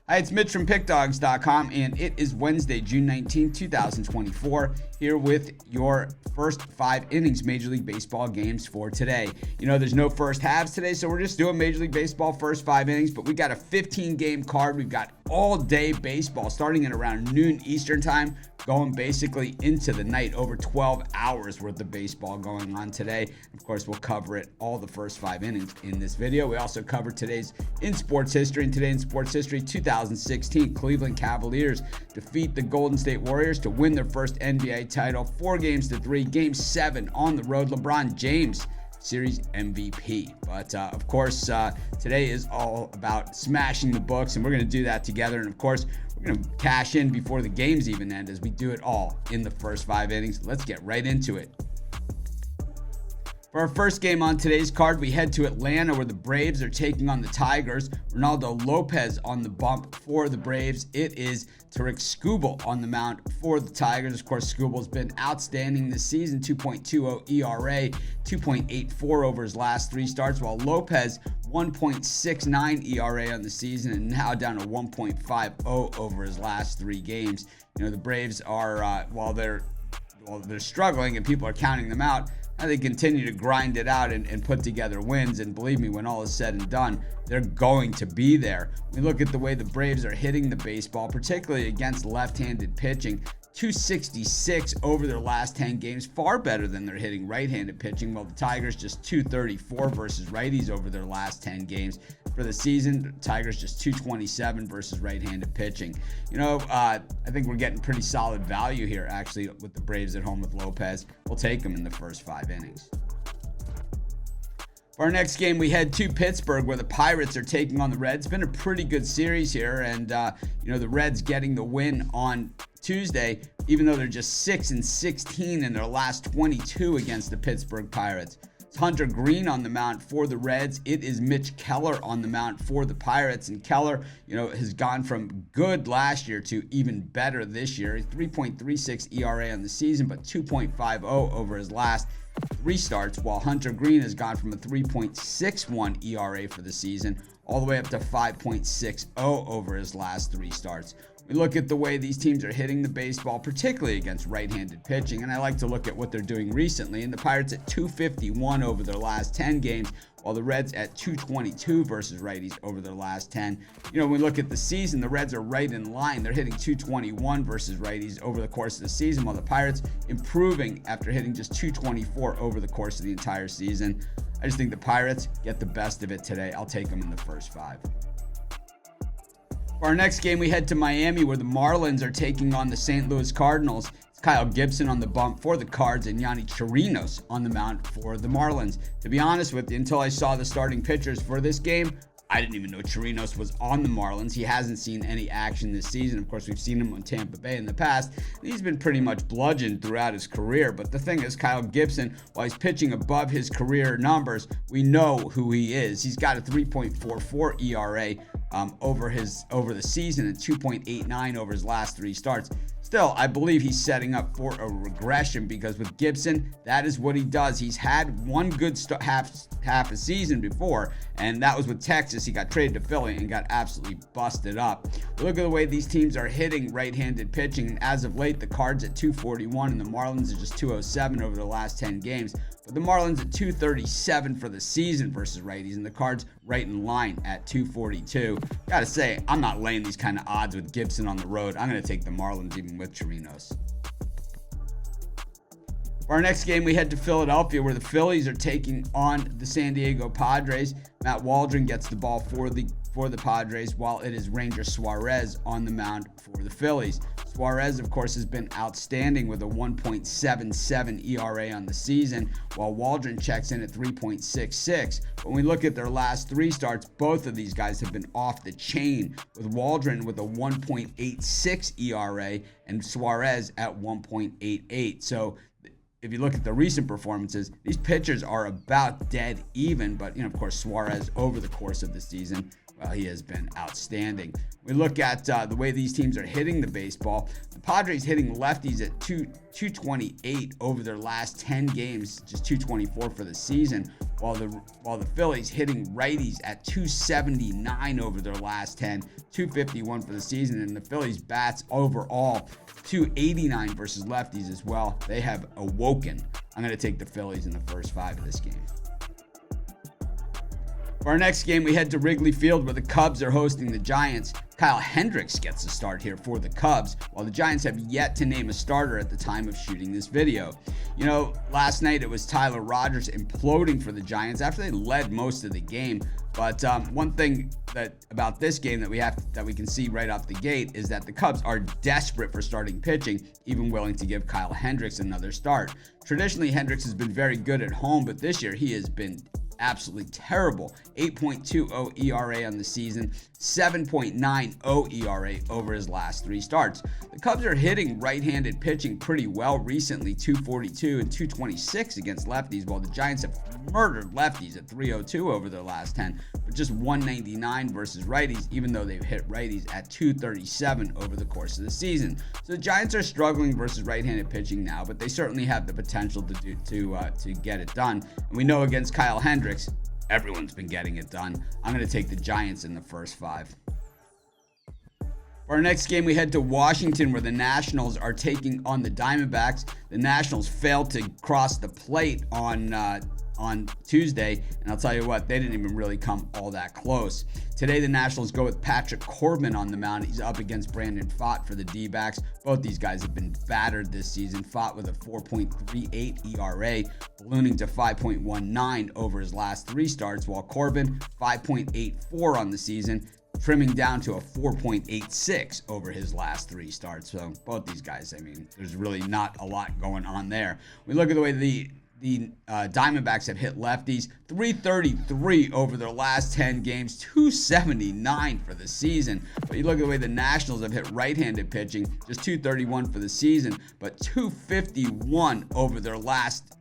Hi, it's Mitch from PickDawgz.com, and it is Wednesday, June 19th, 2024, here with your first 5 innings Major League Baseball games for today. You know, there's no first halves today, so we're just doing Major League Baseball first 5 innings, but we got a 15-game card. We've got all-day baseball starting at around noon Eastern time, going basically into the night, over 12 hours worth of baseball going on today. Of course, we'll cover it, all the first 5 innings in this video. We also cover today's in sports history, and today in sports history, 2016 Cleveland Cavaliers defeat the Golden State Warriors to win their first NBA title, 4-3, Game 7 on the road. LeBron James, Series MVP. But of course, today is all about smashing the books, and we're going to do that together. And of course, we're going to cash in before the games even end, as we do it all in the first 5 innings. Let's get right into it. For our first game on today's card, we head to Atlanta, where the Braves are taking on the Tigers. Ronaldo Lopez on the bump for the Braves. It is Tarik Skubal on the mound for the Tigers. Of course, Skubal's been outstanding this season, 2.20 ERA, 2.84 over his last 3 starts, while Lopez 1.69 ERA on the season and now down to 1.50 over his last 3 games. You know, the Braves are, while they're struggling and people are counting them out, they continue to grind it out and put together wins. And believe me, when all is said and done, they're going to be there. We look at the way the Braves are hitting the baseball, particularly against left-handed pitching. 266 over their last 10 games, far better than they're hitting right-handed pitching, while the Tigers just 234 versus righties over their last 10 games. For the season, the Tigers just 227 versus right-handed pitching. You know, I think we're getting pretty solid value here, actually, with the Braves at home with Lopez. We'll take them in the first 5 innings. For our next game, we head to Pittsburgh, where the Pirates are taking on the Reds. It's been a pretty good series here, and you know, the Reds getting the win on Tuesday, even though they're just 6-16 in their last 22 against the Pittsburgh Pirates. It's Hunter Green on the mound for the Reds. It is Mitch Keller on the mound for the Pirates, and Keller, you know, has gone from good last year to even better this year. 3.36 ERA on the season, but 2.50 over his last 3 starts, while Hunter Green has gone from a 3.61 ERA for the season all the way up to 5.60 over his last 3 starts. We look at the way these teams are hitting the baseball, particularly against right-handed pitching, and I like to look at what they're doing recently. And the Pirates at 251 over their last 10 games, while the Reds at 222 versus righties over their last 10. You know, when we look at the season, the Reds are right in line. They're hitting 221 versus righties over the course of the season, while the Pirates improving after hitting just 224 over the course of the entire season. I just think the Pirates get the best of it today. I'll take them in the first 5. For our next game, we head to Miami, where the Marlins are taking on the St. Louis Cardinals. It's Kyle Gibson on the bump for the Cards and Yanni Chirinos on the mound for the Marlins. To be honest with you, until I saw the starting pitchers for this game, I didn't even know Chirinos was on the Marlins. He hasn't seen any action this season. Of course, we've seen him on Tampa Bay in the past. He's been pretty much bludgeoned throughout his career. But the thing is, Kyle Gibson, while he's pitching above his career numbers, we know who he is. He's got a 3.44 ERA over the season and 2.89 over his last 3 starts. Still, I believe he's setting up for a regression, because with Gibson, that is what he does. He's had one good half a season before, and that was with Texas. He got traded to Philly and got absolutely busted up. Look at the way these teams are hitting right-handed pitching, and as of late, the Cards at 241 and the Marlins are just 207 over the last 10 games. But the Marlins at 237 for the season versus righties, and the Cards right in line at 242. Gotta say, I'm not laying these kind of odds with Gibson on the road. I'm going to take the Marlins even with Chirinos. For our next game, we head to Philadelphia, where the Phillies are taking on the San Diego Padres. Matt Waldron gets the ball for the Padres, while it is Ranger Suarez on the mound for the Phillies. Suarez, of course, has been outstanding with a 1.77 ERA on the season, while Waldron checks in at 3.66. When we look at their last 3 starts, both of these guys have been off the chain, with Waldron with a 1.86 ERA and Suarez at 1.88. So if you look at the recent performances, these pitchers are about dead even, but, you know, of course, Suarez over the course of the season well, he has been outstanding. We look at the way these teams are hitting the baseball. The Padres hitting lefties at 228 over their last 10 games, just 224 for the season, while the Phillies hitting righties at 279 over their last 10, 251 for the season, and the Phillies bats overall 289 versus lefties as well. They have awoken. I'm going to take the Phillies in the first 5 of this game. For our next game, we head to Wrigley Field where the Cubs are hosting the Giants. Kyle Hendricks gets the start here for the Cubs, while the Giants have yet to name a starter at the time of shooting this video. You know, last night it was Tyler Rogers imploding for the Giants after they led most of the game. But one thing about this game that we can see right off the gate is that the Cubs are desperate for starting pitching, even willing to give Kyle Hendricks another start. Traditionally, Hendricks has been very good at home, but this year he has been absolutely terrible. 8.20 ERA on the season, 7.90 ERA over his last 3 starts. The Cubs are hitting right-handed pitching pretty well recently, 242 and 226 against lefties, while the Giants have murdered lefties at 302 over their last 10, but just 199 versus righties, even though they've hit righties at 237 over the course of the season. So the Giants are struggling versus right-handed pitching now, but they certainly have the potential to get it done. And we know against Kyle Hendricks, everyone's been getting it done. I'm going to take the Giants in the first 5. For our next game, we head to Washington where the Nationals are taking on the Diamondbacks. The Nationals failed to cross the plate on Tuesday, and I'll tell you what, they didn't even really come all that close. Today, the Nationals go with Patrick Corbin on the mound. He's up against Brandon Pfaadt for the D-backs. Both these guys have been battered this season. Pfaadt with a 4.38 ERA, ballooning to 5.19 over his last 3 starts, while Corbin, 5.84 on the season, trimming down to a 4.86 over his last 3 starts. So both these guys, I mean, there's really not a lot going on there. We look at the way the Diamondbacks have hit lefties, 333 over their last 10 games, 279 for the season. But you look at the way the Nationals have hit right-handed pitching, just 231 for the season, but 251 over their last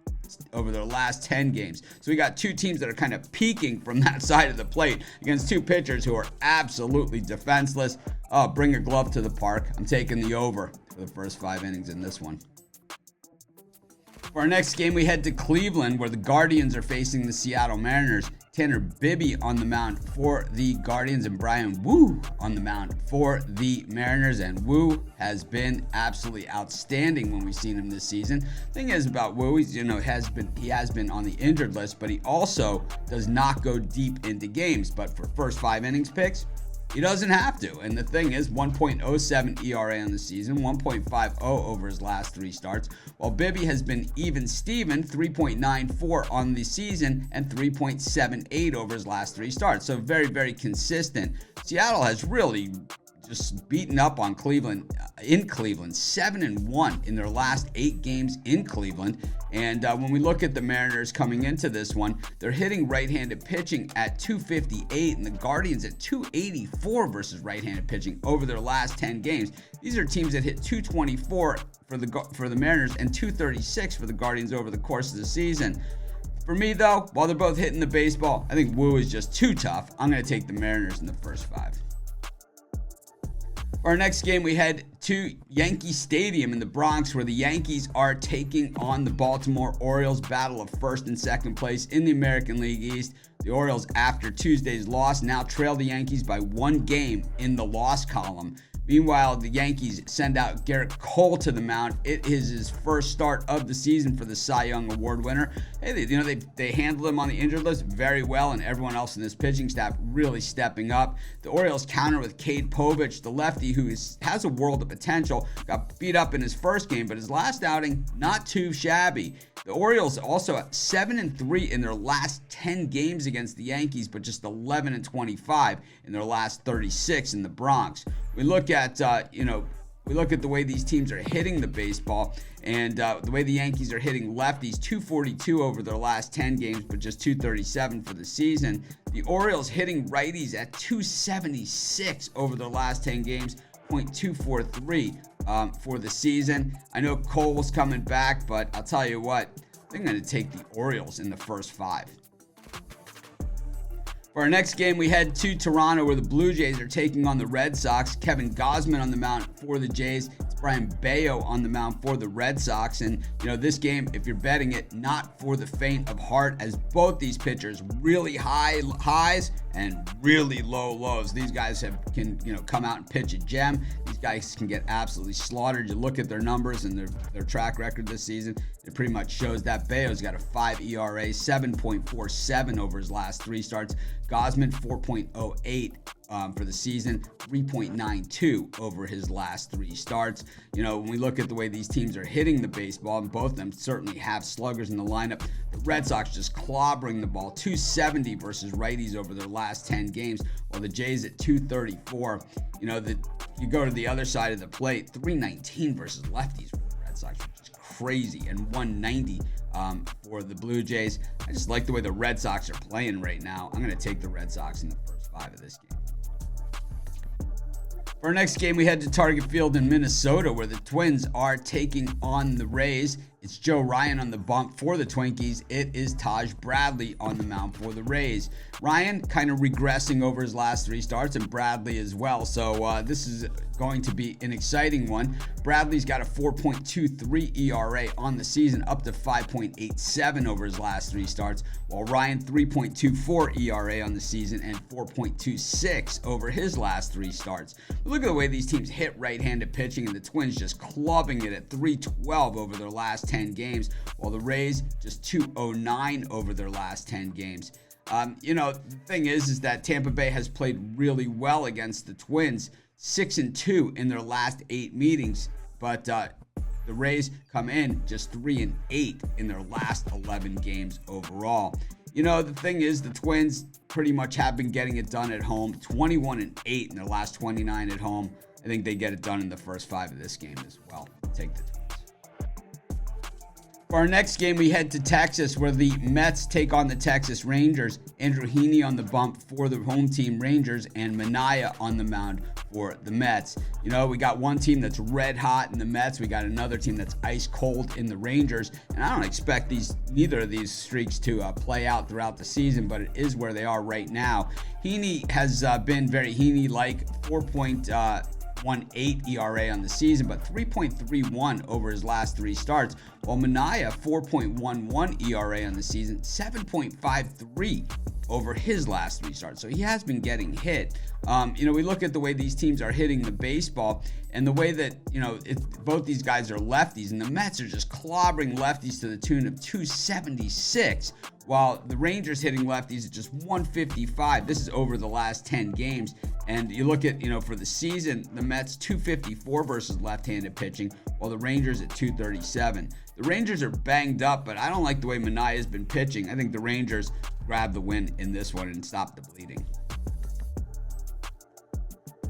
10 games. So we got 2 teams that are kind of peaking from that side of the plate against 2 pitchers who are absolutely defenseless. Bring a glove to the park. I'm taking the over for the first 5 innings in this one. For our next game, we head to Cleveland where the Guardians are facing the Seattle Mariners. Tanner Bibby on the mound for the Guardians and Brian Wu on the mound for the Mariners. And Wu has been absolutely outstanding when we've seen him this season. Thing is about Wu, he has been on the injured list, but he also does not go deep into games. But for first 5 innings picks, he doesn't have to. And the thing is, 1.07 ERA on the season, 1.50 over his last 3 starts, while Bibby has been even Steven, 3.94 on the season and 3.78 over his last 3 starts. So very, very consistent. Seattle has really just beaten up on Cleveland in Cleveland, 7-1 in their last 8 games in Cleveland. And when we look at the Mariners coming into this one, they're hitting right-handed pitching at 258 and the Guardians at 284 versus right-handed pitching over their last 10 games. These are teams that hit 224 for the Mariners and 236 for the Guardians over the course of the season. For me, though, while they're both hitting the baseball, I think Wu is just too tough. I'm going to take the Mariners in the first 5. For our next game, we head to Yankee Stadium in the Bronx where the Yankees are taking on the Baltimore Orioles. Battle of first and second place in the American League East. The Orioles, after Tuesday's loss, now trail the Yankees by 1 game in the loss column. Meanwhile, the Yankees send out Garrett Cole to the mound. It is his first start of the season for the Cy Young Award winner. Hey, they handled him on the injured list very well, and everyone else in this pitching staff really stepping up. The Orioles counter with Cade Povich, the lefty who has a world of potential. Got beat up in his first game, but his last outing, not too shabby. The Orioles also at 7-3 in their last 10 games against the Yankees, but just 11-25 in their last 36 in the Bronx. We look at the way these teams are hitting the baseball, and the way the Yankees are hitting lefties, 242 over their last 10 games, but just 237 for the season. The Orioles hitting righties at 276 over their last 10 games, .243 for the season. I know Cole's coming back, but I'll tell you what, I'm going to take the Orioles in the first 5. For our next game, we head to Toronto where the Blue Jays are taking on the Red Sox. Kevin Gausman on the mound for the Jays. It's Brian Bayo on the mound for the Red Sox. And, this game, if you're betting it, not for the faint of heart, as both these pitchers really high highs and really low lows. These guys can come out and pitch a gem. These guys can get absolutely slaughtered. You look at their numbers and their track record this season, it pretty much shows that. Bayo's got a 5 ERA, 7.47 over his last 3 starts. Gausman 4.08 for the season, 3.92 over his last 3 starts. When we look at the way these teams are hitting the baseball, and both of them certainly have sluggers in the lineup, the Red Sox just clobbering the ball, 270 versus righties over their last 10 games, while the Jays at 234. You go to the other side of the plate, 319 versus lefties for the Red Sox, which is crazy, and 190 for the Blue Jays. I just like the way the Red Sox are playing right now. I'm going to take the Red Sox in the first 5 of this game. For our next game, we head to Target Field in Minnesota where the Twins are taking on the Rays. It's Joe Ryan on the bump for the Twinkies. It is Taj Bradley on the mound for the Rays. Ryan kind of regressing over his last 3 starts, and Bradley as well. So this is going to be an exciting one. Bradley's got a 4.23 ERA on the season, up to 5.87 over his last 3 starts, while Ryan 3.24 ERA on the season and 4.26 over his last 3 starts. But look at the way these teams hit right-handed pitching, and the Twins just clubbing it at 312 over their last 10 games, while the Rays just 209 over their last 10 games. The thing is that Tampa Bay has played really well against the Twins, 6-2 in their last 8 meetings, but the Rays come in just 3-8 in their last 11 games overall. The thing is, the Twins pretty much have been getting it done at home, 21-8 in their last 29 at home. I think they get it done in the first 5 of this game as well. Take the Twins. For our next game, we head to Texas where the Mets take on the Texas Rangers. Andrew Heaney on the bump for the home team Rangers, and Minaya on the mound for the Mets. We got one team that's red hot in the Mets. We got another team that's ice cold in the Rangers. And I don't expect neither of these streaks to play out throughout the season, but it is where they are right now. Heaney has been very Heaney-like, 4.18 ERA on the season, but 3.31 over his last 3 starts, while Minaya 4.11 ERA on the season, 7.53 over his last 3 starts. So he has been getting hit. We look at the way these teams are hitting the baseball and the way that, both these guys are lefties, and the Mets are just clobbering lefties to the tune of 276, while the Rangers hitting lefties at just 155. This is over the last 10 games. And you look at, for the season, the Mets 254 versus left-handed pitching, while the Rangers at 237. The Rangers are banged up, but I don't like the way Minaya has been pitching. I think the Rangers grab the win in this one and stop the bleeding.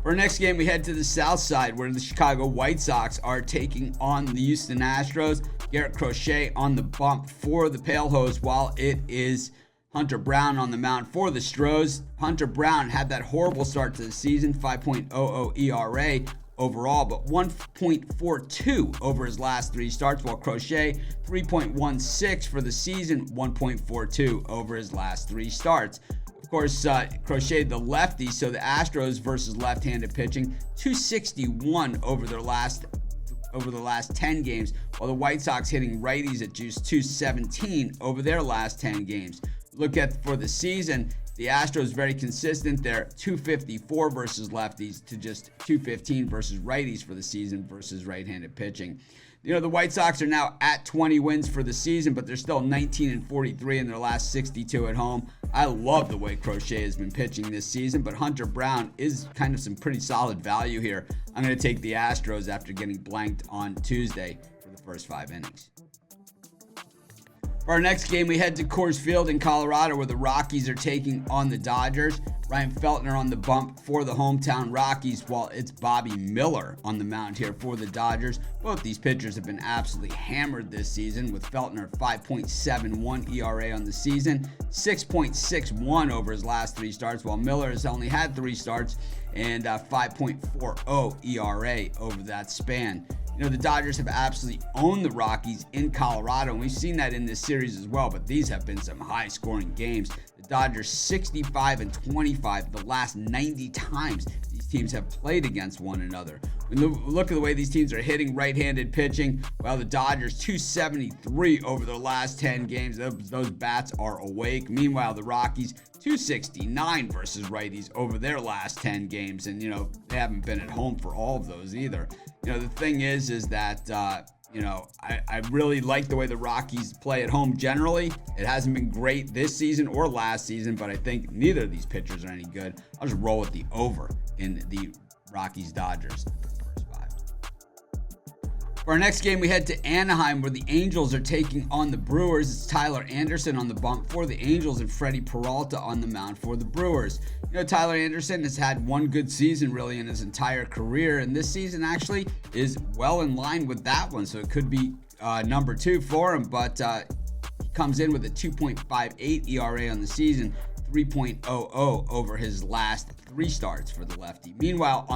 For our next game, we head to the south side where the Chicago White Sox are taking on the Houston Astros. Garrett Crochet on the bump for the Pale Hose, while it is Hunter Brown on the mound for the Stros. Hunter Brown had that horrible start to the season, 5.00 ERA overall, but 1.42 over his last 3 starts, while Crochet 3.16 for the season, 1.42 over his last 3 starts. Of course, Crochet the lefty, so the Astros versus left-handed pitching, 261 over the last 10 games, while the White Sox hitting righties at just 217 over their last 10 games. Look at for the season, the Astros very consistent. They're 254 versus lefties to just 215 versus righties for the season versus right-handed pitching. The White Sox are now at 20 wins for the season, but they're still 19-43 in their last 62 at home. I love the way Crochet has been pitching this season, but Hunter Brown is kind of some pretty solid value here. I'm going to take the Astros after getting blanked on Tuesday for the first 5 innings. For our next game, we head to Coors Field in Colorado where the Rockies are taking on the Dodgers. Ryan Feltner on the bump for the hometown Rockies, while it's Bobby Miller on the mound here for the Dodgers. Both these pitchers have been absolutely hammered this season, with Feltner 5.71 ERA on the season, 6.61 over his last 3 starts, while Miller has only had 3 starts and 5.40 ERA over that span. The Dodgers have absolutely owned the Rockies in Colorado, and we've seen that in this series as well, but these have been some high-scoring games. The The Dodgers 65-25 the last 90 times these teams have played against one another. When you look at the way these teams are hitting right-handed pitching, well, the Dodgers 273 over their last 10 games. Those bats are awake. Meanwhile, the Rockies 269 versus righties over their last 10 games. And, they haven't been at home for all of those either. The thing is that, I really like the way the Rockies play at home generally. It hasn't been great this season or last season, but I think neither of these pitchers are any good. I'll just roll with the over in the Rockies-Dodgers. For our next game, we head to Anaheim, where the Angels are taking on the Brewers. It's Tyler Anderson on the bump for the Angels and Freddie Peralta on the mound for the Brewers. Tyler Anderson has had one good season really in his entire career, and this season actually is well in line with that one, so it could be number 2 for him, but he comes in with a 2.58 ERA on the season, 3.00 over his last 3 starts for the lefty. Meanwhile,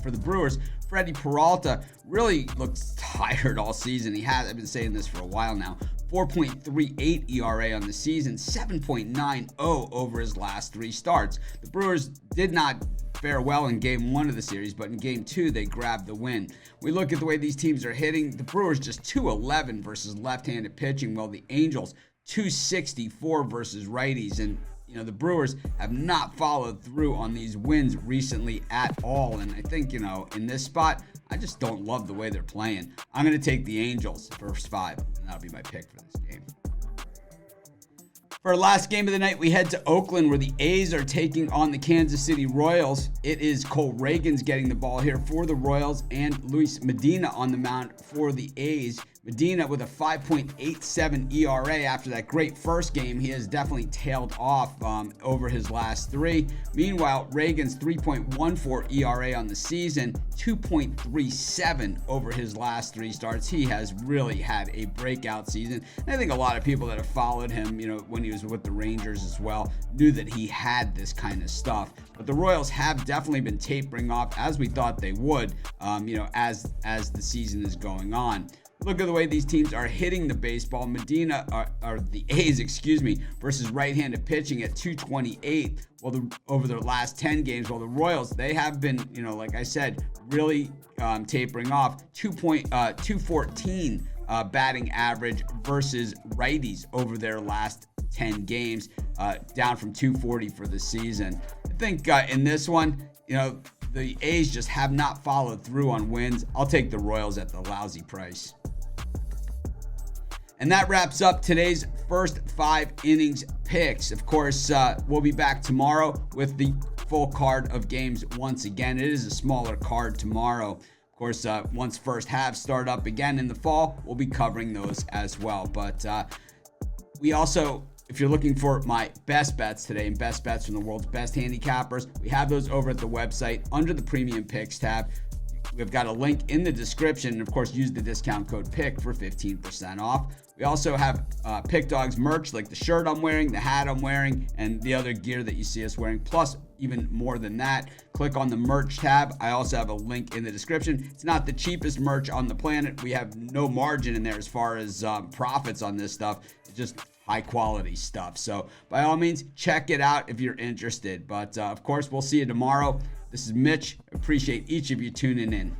for the Brewers, Freddie Peralta really looks tired all season. I've been saying this for a while now. 4.38 ERA on the season, 7.90 over his last 3 starts. The Brewers did not fare well in game 1 of the series, but in game 2, they grabbed the win. We look at the way these teams are hitting. The Brewers just 211 versus left-handed pitching, while the Angels 264 versus righties. And the Brewers have not followed through on these wins recently at all. And I think, in this spot, I just don't love the way they're playing. I'm going to take the Angels first 5, and that'll be my pick for this game. For our last game of the night, we head to Oakland, where the A's are taking on the Kansas City Royals. It is Cole Reagans getting the ball here for the Royals, and Luis Medina on the mound for the A's. Medina with a 5.87 ERA after that great first game. He has definitely tailed off over his last 3. Meanwhile, Reagan's 3.14 ERA on the season, 2.37 over his last 3 starts. He has really had a breakout season. And I think a lot of people that have followed him, when he was with the Rangers as well, knew that he had this kind of stuff. But the Royals have definitely been tapering off, as we thought they would, as the season is going on. Look at the way these teams are hitting the baseball. The A's, versus right-handed pitching at 228 over their last 10 games. While the Royals, they have been, like I said, really tapering off. 214 batting average versus righties over their last 10 games, down from 240 for the season. I think in this one, the A's just have not followed through on wins. I'll take the Royals at the lousy price. And that wraps up today's first 5 innings picks. Of course, we'll be back tomorrow with the full card of games once again. It is a smaller card tomorrow. Of course, once first halves start up again in the fall, we'll be covering those as well. But we also, if you're looking for my best bets today and best bets from the world's best handicappers, we have those over at the website under the Premium Picks tab. We've got a link in the description, and of course, use the discount code PICK for 15% off. We also have PickDawgz merch, like the shirt I'm wearing, the hat I'm wearing, and the other gear that you see us wearing, plus even more than that. Click on the merch tab. I also have a link in the description. It's not the cheapest merch on the planet. We have no margin in there as far as profits on this stuff. It's just high quality stuff. So by all means, check it out if you're interested. But of course, we'll see you tomorrow. This is Mitch. Appreciate each of you tuning in.